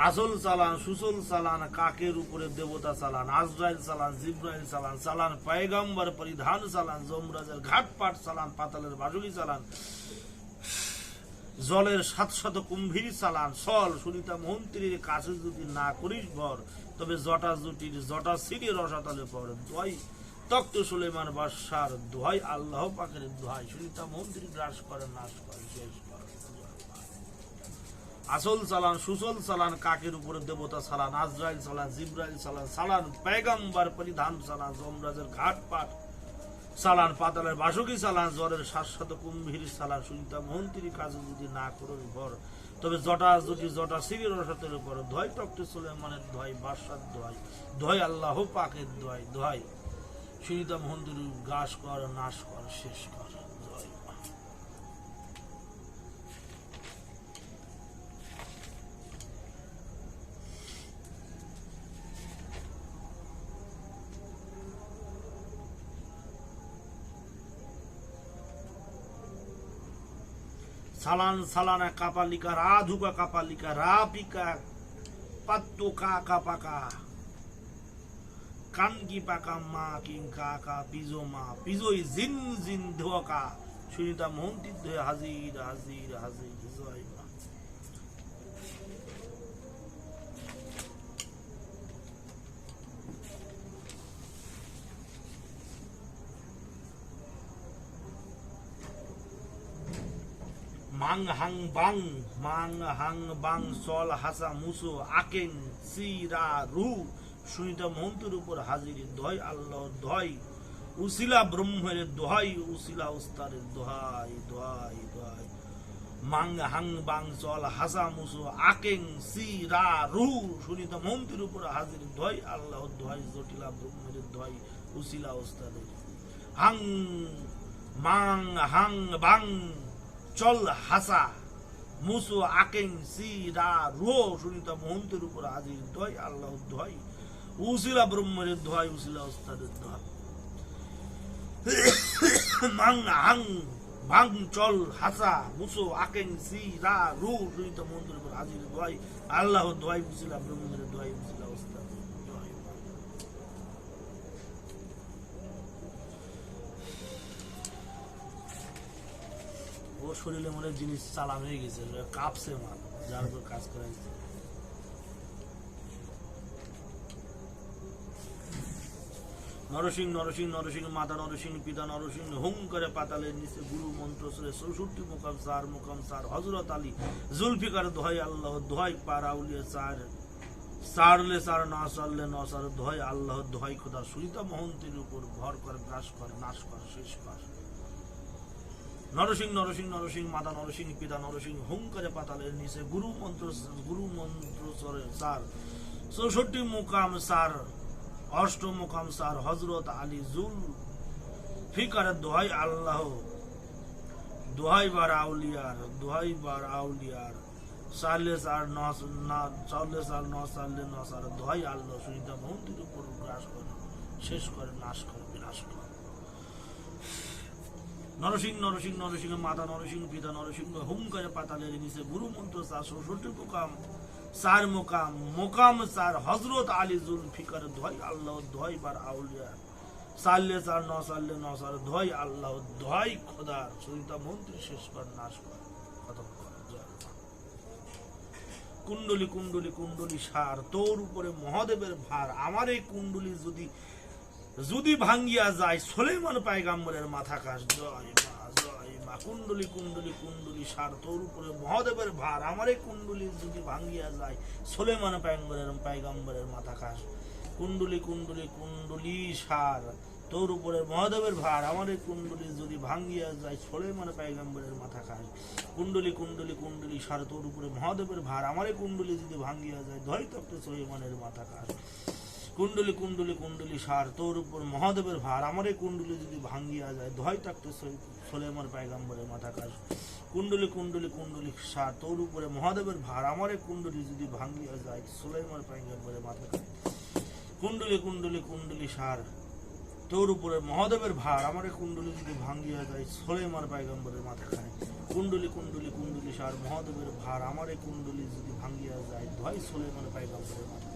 আসল চালান, সুসল চালান, কাকের উপরে দেবতা চালান, আজরাইল চালান, জিব্রাইল চালান, চালান পয়গম্বর পরিধান চালান, যমরাজের ঘাটপাট চালান, পাতালের বাজুলি চালান, জলের 700 কুম্ভীর চালান, সল সুনিতা মন্ত্রীর কাছে যদি না করিস ভর, তবে জটা জুটির জটা সিঁড়ি রসাতলে পড়। দোহাই তক্ত সুলেমান বাদশার দোহাই, আল্লাহ পাকের দোহাই, সুনিতা মন্ত্রী গ্রাস করে, নাশ করে, শেষ করে। আসল চালান, সুসল চালান, কাকের উপরে দেবতা চালান, আজরাইল চালান, জিব্রাইল চালান, চালান পয়গম্বর পরিধান চালান, যমরাজের ঘাটপাট চালান, পাতালের বাসকি চালান, জ্বরের 700 কুম্ভীর চালান, সুনিতা মন্ত্রীর কাজে যদি না করো ভর, তবে জটা জুটি জটা সিঁড়ি রসাতের উপর। দোহাই তক্ত সুলেমানের দোহাই, বাদশার দোহাই, দোহাই আল্লাহ পাকের দোহাই, দোহাই সুনিতা মন্ত্রী গ্রাস কর, নাশ কর, শেষ কর। সালান সালানা কাপালিকা, রাধুকা কাপালিকা, রাপিকা পাত্তুকা কাপাকা, কানকি পাকা মা কিং কাকা পিজো মা পিজোই জিন জিন ধোকা, সুনিতা মন্ত্রী ধোয়ে হাজির হাজির হাজির। জয় মা। মাং হাং বাং, মাং হাং বাং, সল হাসা মুসো আকেং সিরা রু, সুনিতা মন্ত্রীর উপর হাজির দোহাই আল্লাহ দোহাই, উসিলা ব্রহ্মের দোহাই, উসিলা উস্তারের দোহাই, দোহাই দোহাই। মাং হাং বাং সল হাসা মুসো আকেং সিরা রু, সুনিতা মন্ত্রীর উপর হাজির দোহাই আল্লাহ দোহাই, জটিলা ব্রহ্মের দোহাই, উসিলা উস্তারের। হাং মাং হাং বাং চল হাসা মুসু আকেং সিরা রো, সুনিতা মহন্তের উপর হাজির দোহাই আল্লাহ দোহাই, উসিলা ব্রহ্মের দোহাই, উসিলা ওস্তাদের দোহাই। মাং হাং ভাং চল হাসা মুসু আকেং সিরা রো, সুনিতা মহন্তের উপর হাজির দোহাই আল্লাহ দোহাই, উসিলা ব্রহ্মের দোহাই, উসিলা ওস্তাদের দোহাই। ওর শরীরে মনে জিনিস চালান হয়ে গেছে, কাঁপছে মাল, যার উপর কাজ করে। নরসিংহ নরসিংহ নরসিংহ মাতা নরসিংহ পিতা নরসিংহ, হুম করে পাতালের নিচে গুরু মন্ত্র সুরে 64 মুকাম সার হযরত আলী জুলফিকার দোহাই আল্লাহ দোহাই, পারাউলিয়া চার সারলে সার না সারলে ন সার দোহাই আল্লাহ দোহাই, খোদা সুনিতা মহন্তের উপর ভর কর, গ্রাস কর, নাশ কর, শেষ কর। নরসিংহ নরসিংহ নরসিংহ মাতা নরসিংহ পিতা নরসিংহ, হুম করে পাতালের নিচে গুরু মন্ত্র সরে সার 64 মুকাম সার, 8 মুকাম সার হযরত আলী জুল ফিকার দোহাই আল্লাহ দোহাই বার আউলিয়ার, দোহাই বার আউলিয়ার, সারলে সার না সারলে সার ন সারলে ন সার দোহাই আল্লাহ, সুনিতা মন্ত্রীর উপর গ্রাস করে, শেষ করে, নাশ করে, বিনাশ করে। নরসিংহ নরসিংহ নরসিংহ মাতা নরসিংহ পিতা নরসিংহ, হুম করে পাতালের নিচে গুরু মন্ত্র 64 মুকাম সার মুকাম মুকাম সার হযরত আলী জুল ফিকার দোহাই আল্লাহ দোহাই বার আউলিয়া, সারলে সার ন সারলে ন সার দোহাই আল্লাহ দোহাই, খোদার সুনিতা মন্ত্রী শেষ কর, নাশ কর, খতম কর। কুণ্ডলী কুণ্ডলী কুণ্ডলী সার, তোর উপরে মহাদেবের ভার, আমার এই কুণ্ডলী যদি যদি ভাঙ্গিয়া যায়, সুলেমান পয়গম্বরের মাথা কাশ। জয় মা, জয় মা। কুণ্ডলী কুণ্ডলী কুণ্ডলী সার, তোর উপরে মহাদেবের ভার, আমার এই কুণ্ডলী যদি ভাঙ্গিয়া যায়, সুলেমান পয়গম্বরের মাথা কাশ। কুণ্ডলী কুণ্ডলী কুণ্ডলী সার, তোর উপরে মহাদেবের ভার, আমার এই কুণ্ডলী যদি ভাঙ্গিয়া যায়, সুলেমান পয়গম্বরের মাথা কাশ। কুণ্ডলী কুণ্ডলী কুণ্ডলী সার, তোর উপরে মহাদেবের ভার, আমার এই কুণ্ডলী যদি ভাঙ্গিয়া যায়, দোহাই তক্ত সুলেমানের মাথা কাশ। কুণ্ডলী কুণ্ডলী কুণ্ডলী সার, তোর উপর মহাদেবের ভার, আমার এই কুণ্ডলী যদি ভাঙ্গিয়া যায়, দোহাই তক্ত সুলেমান পয়গম্বরের মাথা কাশ। কুণ্ডলী কুণ্ডলী কুণ্ডলী সার, তোর উপরে মহাদেবের ভার, আমার এই কুণ্ডলী যদি ভাঙ্গিয়া যায়, সুলেমান পয়গম্বরের মাথা কাশ। কুণ্ডলী কুণ্ডলী কুণ্ডলী সার, তোর উপরে মহাদেবের ভার, আমার এই কুণ্ডলী যদি ভাঙ্গিয়া যায়, সুলেমান পয়গম্বরের মাথা খায়। কুণ্ডলী কুণ্ডলী কুণ্ডলী সার, মহাদেবের ভার, আমার এই কুণ্ডলী যদি ভাঙ্গিয়া যায়, হয় সুলাইমান পয়গম্বরের মাথা।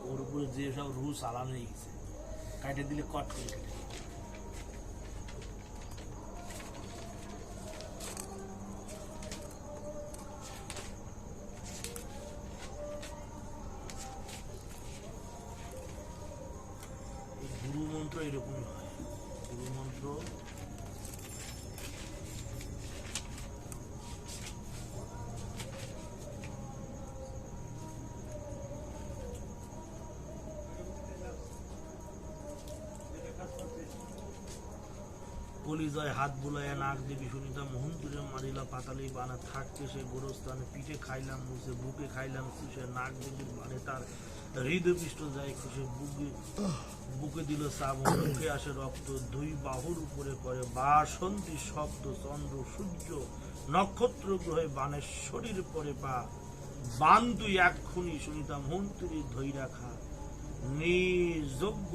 ওর উপরে যে সব রু চালানো হয়ে গেছে, কাটে দিলে কট করে কেটে। গুরু মন্ত্র এরকমই হয়। গুরু মন্ত্র কলিজায় হাত বুলাইয়া নাক দেবী শুনিতা মোহনপুরে মারিলা পাতালি বানা থাকতে সে গোরস্থানে পিঠে খাইলাম মুছে বুকে খাইলাম খুশে নাক দেবীর মানে তার হৃদয়পৃষ্ঠ যায় খুশে বুকে দিল চাপ মুখে আসে রক্ত দুই বাহুর উপরে করে বাসন্তী শব্দ চন্দ্র সূর্য নক্ষত্র গ্রহে বানের শরীর পরে পা বান তুই এক্ষুনি শুনিতাম মোহনপুরি ধৈ রাখা নিযোগ্য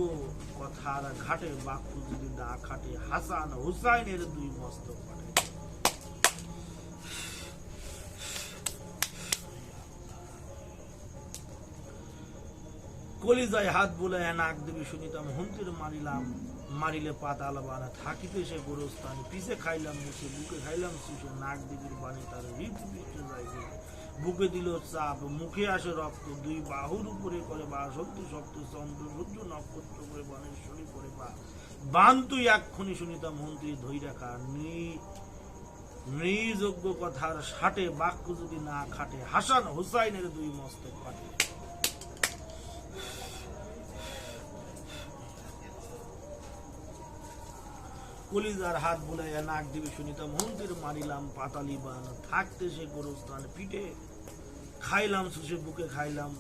কথার ঘাটে বাক্য যদি না খাটে হাসান হুসাইনের দুই মস্তক পাঠে। কলিজায় হাত বুলাইয়া নাক দেবী শুনিতাম হন্তির মারিলে পাতাল বানা থাকিতে সে গোরস্থান পিছে খাইলাম মুছে বুকে খাইলাম শুষে নাক দেবীর বাণী তার হৃদপিষ্ট যাইবে বুকে দিল চাপ মুখে আসে রক্ত দুই বাহুর উপরে করে বা সত্যি শক্ত চন্দ্র সূর্য নক্ষত্র করে বানের শরী করে বা বান তুই এক্ষুনি শুনিতাম মন্ত্রী ধৈ রাখা নিযোগ্য কথার সাটে বাক্য যদি না খাটে হাসান হুসাইনের দুই মস্তক পাঠে। কলিজার হাত বুলাইয়া নাক দিবি শুনিতাম মন্দির মারিলাম পাতালি বান থাকতে সে গোরস্থান পিঠে খাইলাম শুষে বুকে খাইলাম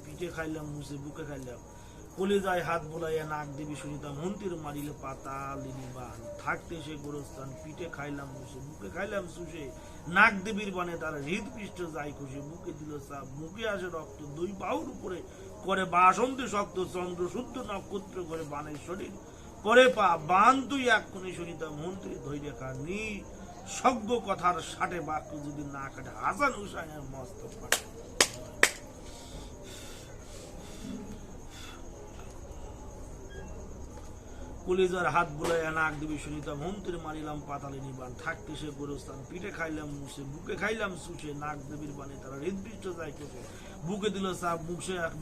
পিঠে খাইলাম মুছে বুকে খাইলাম। কলিজায় হাত বুলাইয়া নাক দিবি শুনিতাম মন্দির মারিলে পাতালিনী বান থাকতে সে গোরস্থান পিঠে খাইলাম মুছে বুকে খাইলাম শুষে নাক দেবীর বানে তার হৃদপৃষ্ঠ যাই খুশি বুকে দিল চাপ মুখে আসে রক্ত দুই বাহুর উপরে করে বাসন্তী শক্ত চন্দ্র শুদ্ধ নক্ষত্র করে বানের শরীর পরে পা বান তুই এক্ষুনি শুনিতাম মন্ত্রী ধৈ রেখা সজ্ঞ কথার সাটে বাক্য যদি না কাটে হাসান হুসাইনের মস্তক পাঠে। কলিজার হাত বুলাইয়া নাক দিবি শুনিতাম মন্ত্রী মারিলাম পাতালিনী বান থাকতে সে গোরস্থান পিঠে খাইলাম মুছে বুকে খাইলাম শুষে নাক দেবীর বানে তারা হৃদপৃষ্ট যাই কেটে বুকে দিল চাপ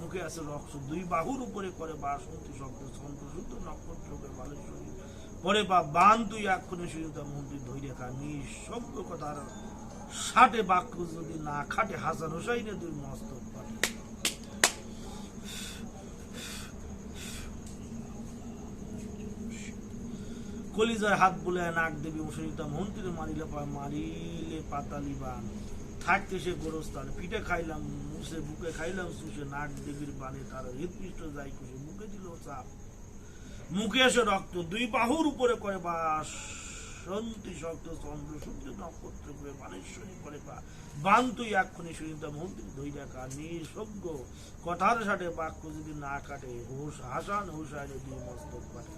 মুখে আছে রক্ত দুই বাহুর উপরে করে বাসন্তী শব্দ চন্দ্র শুদ্ধ নক্ষত্রকে বালের শরীর পরে বা বান তুই এক্ষুনি শুনিতাম মন্ত্রী ধৈ রেখা নিঃশব্দ কথার সাটে বাক্য যদি না খাটে হাসান হুসাইনের দুই মস্তক পাঠে। কলিজার হাত বুলাইয়া নাক দেবী শুনিতাম মন্ত্রী মারিলে পাতালি বান থাকতে সে গোরস্থান পিঠে খাইলাম মুছে বুকে খাইলাম শুষে নাক দেবীর বানে তার হৃদপৃষ্ট যাই খুশি মুখে দিল চাপ মুখে এসে রক্ত দুই বাহুর উপরে করে বাসন্তী শব্দ চন্দ্র সূর্য নক্ষত্র করে বানেশ্বরী করে পা বান তুই এক্ষুনি শুনিতাম মন্ত্রী ধৈ রাখা নিঃসজ্ঞ কথার সাথে বাক্য যদি না কাটে হাসান হুসাইনের দুই মস্তক পাঠে।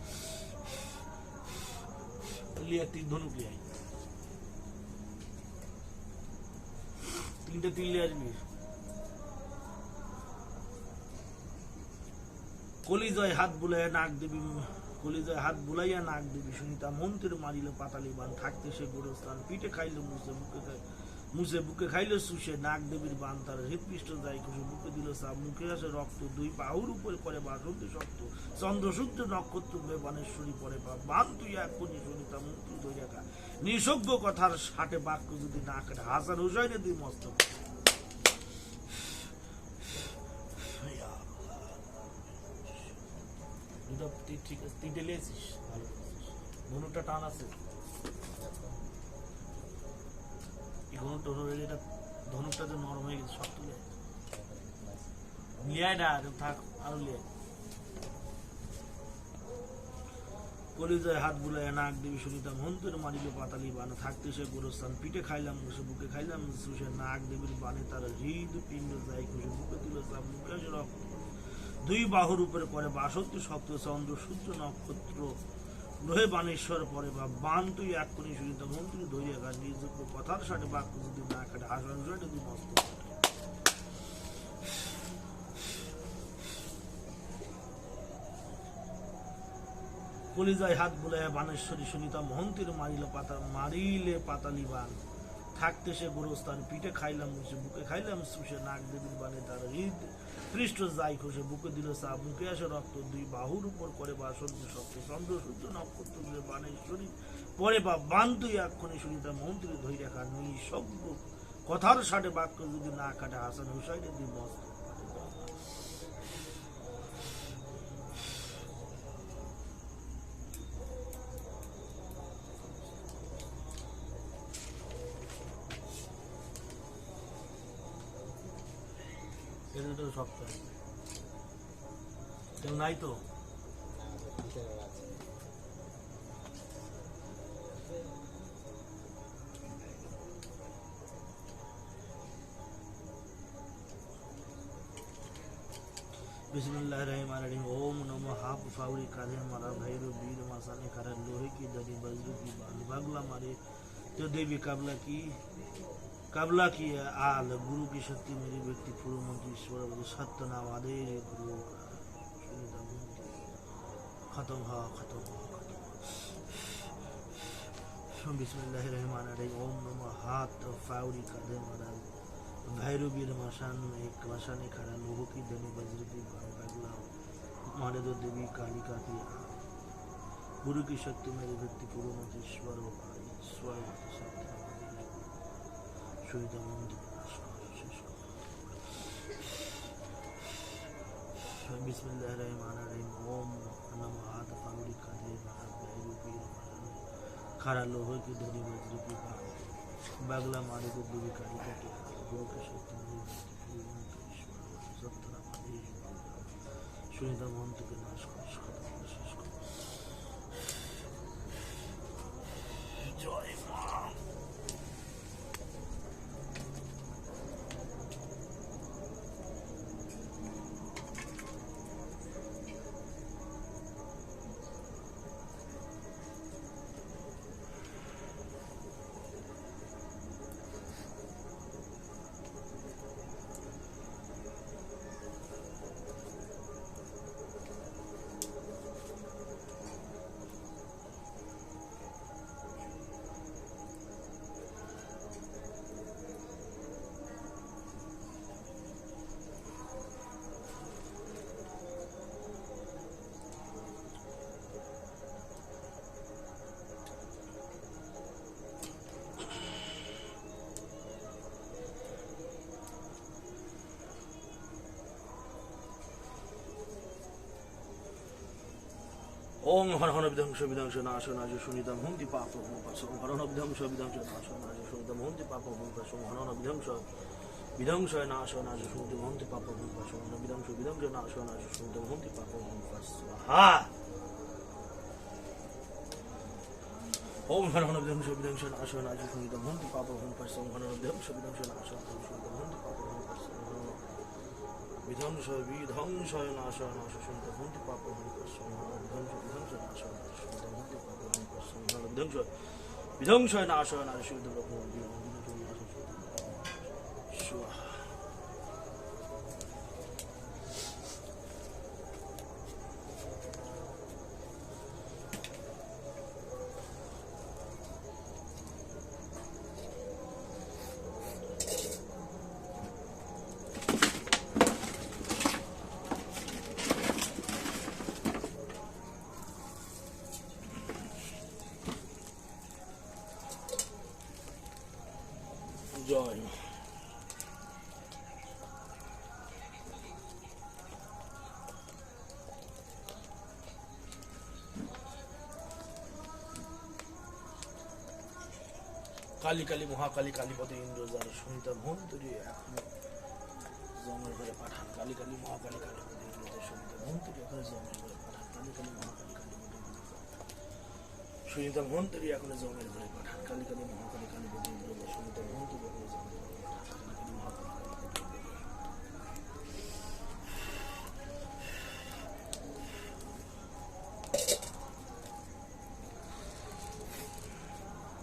লিয়া তিন ধনুক লিয়াই তিনটে তিন লিয়ে আসবি। কলিজায় হাত বুলাইয়া নাক দেবী শুনিতা মন্ত্রী মারিলে পাতালি বান থাকতে সে গোরস্থান পিঠে খাইলে মুছে বুকে খাইলে শুষে নাক দেবীর বান তার হৃদপৃষ্ঠ যাই খুশি বুকে দিল চাপ মুখে আসে রক্ত দুই বাহুর উপরে করে বাসন্তী শক্ত চন্দ্র সূর্য নক্ষত্র বানেশ্বরী পরে পা বান তুই এক্ষুনি শুনিতা মন্ত্রী ধৈ রাখা নিঃসজ্ঞ কথার সাটে বাক্য যদি না কাটে হাসান হুসাইনের দুই মস্তক। তিনটে লিয়েছিস ভালো ধনুকটা টান আছে ধনুকটা তো নরম হয়ে গেছে শক্ত লিয়াই না থাক আরো লিয়াই। কলিজায় হাত বুলাইয়া নাক দেবী সুনিতা মহন্তের মারিল পাতালি বান থাকতে সে গোরস্থান পিঠে খাইলাম বসে বুকে খাইলাম সুসে নাক দেবীর বানে তার হৃদ পিণ্ড যাই খুশি বুকে দিল চাপ মুখে আসে রক্ত দুই বাহুর উপরে পরে 62 সপ্ত চন্দ্র সূর্য নক্ষত্র গ্রহে বানেশ্বর পরে বা বান তুই এক কোনি সুনিতা মন্ত্রী ধৈর্য গাছ নিযুক্ত কথার সাথে বাক্য যদি না কাটে হাসন সাথে দুই মস্ত কলিজায় হাত বুলাইয়া বানেশ্বরী সুনিতা মহন্তীর মারিলে পাতালি বান থাকতে সে গোরস্থান পিঠে খাইলাম বসে বুকে খাইলাম সুসে নাক দেবীর বানে তার হৃদ পৃষ্ঠ যাই খসে বুকে দিল চাপ মুখে আসে রক্ত দুই বাহুর উপর করে বা সূর্য সপ্ত চন্দ্র সূর্য নক্ষত্র গুলো বানেশ্বরী পরে বা বান তুই এক্ষণে সুনিতা মহন্তীর ধৈর্য রাখা নিঃশব্দ কথার সাথে বাক্য যদি না কাটে হাসান হুসাইনের দুই মস্ত শক্ত কেউ নাই তো बिस्मिल्लाह रहमान रहीम ओम नमो हाफ फावरी काले मारा भैरव वीर मासाने करा लोहे की दरी बज्र की बाल बागला मारे तो देवी काबला की आल गुरु की शक्ति मेरी व्यक्ति पूर्व मंत्री ईश्वर सत्य नाम आदेश गुरु खत्म बिस्मिल्लाह रहमान रहीम ओम नमो हाथ फावरी काले मारा भैरव वीर मशाने खड़ा लोगों की धनी बज्र की बागला मारे दो देवी कालिका की गुरु की शक्ति मेरे व्यक्ति पूर्व मंत्र ईश्वर बिस्मिल्लाह रहमान रहीम ओम नमो हाथ फावरी काले मारा भैरव वीर खड़ा लोगों की धनी बज्र की बागला मारे दो देवी कालिका की गुरु की शक्ति सुनिता महंत के नाश जय मां ओम हर हर विध्वंस नाश नाश सुनिता मुहंति पाप भूपस ओम हर हर विध्वंस नाश नाश सुनिता मुहंति पाप भूपस ओम हर हर विध्वंस नाश नाश सुनिता मुहंति पाप भूपस ओम विध्वंस नाश नाश सुनिता मुहंति पाप भूपस हा ओम हर हर विध्वंस नाश नाश सुनिता मुहंति पाप भूपस ओम हर हर विध्वंस नाश नाश सुनिता मुहंति पाप भूपस विध्वंस नाश नाश सुनिता मुहंति पाप भूपस ओम विध्वंस नाश नाश জয় কালী কালী মহাকালী কালীপতি ইন্দ্র যার সুনিতা মহন্তরী এখন জমের ঘরে পাঠান কালী কালী মহাকালী কালীপতি ইন্দ্র সুনিতা মহন্তরী এখন জমের ঘরে পাঠান কালী কালী মহাকালী কালীপতি সুনিতা মহন্তরী এখন জমের ঘরে পাঠান, কালী কালী মহাকালী কালী গোবিন্দ সুনিতা মহন্তরী এখন জমের ঘরে পাঠান।